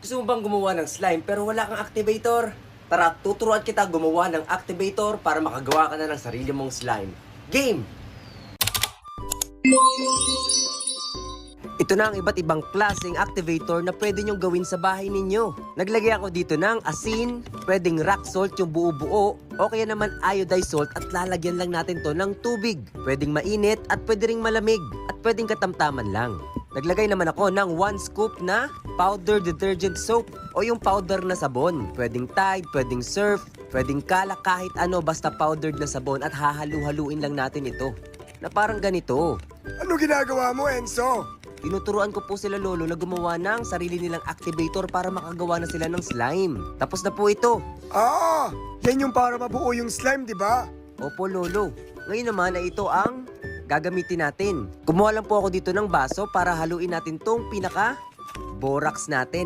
Gusto mo bang gumawa ng slime pero wala kang activator? Tara, tuturuan kita gumawa ng activator para makagawa ka na ng sarili mong slime. Game! Ito na ang iba't ibang klaseng activator na pwede nyong gawin sa bahay ninyo. Naglagay ako dito ng asin, pwedeng rock salt yung buo-buo, o kaya naman iodized salt at lalagyan lang natin to ng tubig. Pwedeng mainit at pwede ring malamig at pwedeng katamtaman lang. Naglagay naman ako ng 1 scoop na powder detergent soap o yung powder na sabon. Pwedeng Tide, pwedeng Surf, pwedeng Kala, kahit ano basta powdered na sabon at hahalu-haluin lang natin ito. Na parang ganito. Ano ginagawa mo, Enzo? Tinuturuan ko po sila lolo na gumawa ng sarili nilang activator para makagawa na sila ng slime. Tapos na po ito. Ah, yan yung para mabuo yung slime, di ba? Opo lolo. Ngayon naman ay ito ang gagamitin natin. Kumuha lang po ako dito ng baso para haluin natin tong pinaka borax natin.